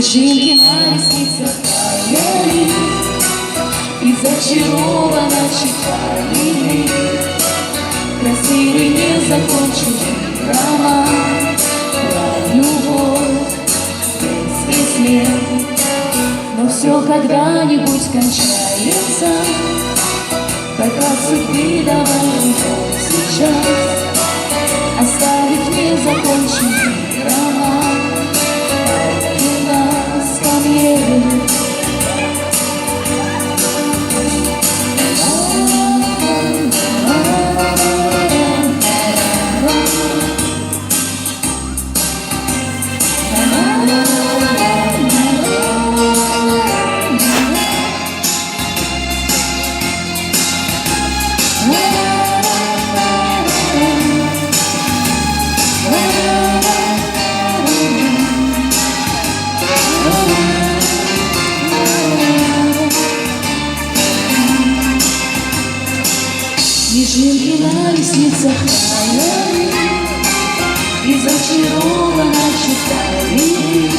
Снежинки на ресницах таяли, и зачарованно читали красивый незаконченный роман про любовь, детский смех. Но все когда-нибудь кончается, только судьбы давай любовь сейчас оставить незаконченный роман на скамье. Снежинки на ресницах таяли, и зачарованно читали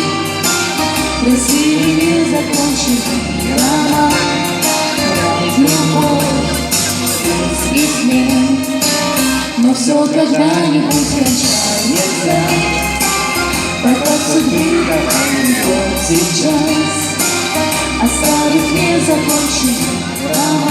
красивый незаконченный роман про любовь, детский смех. Но все когда-нибудь кончается, только судьбы давай любовь сейчас оставить незаконченный роман.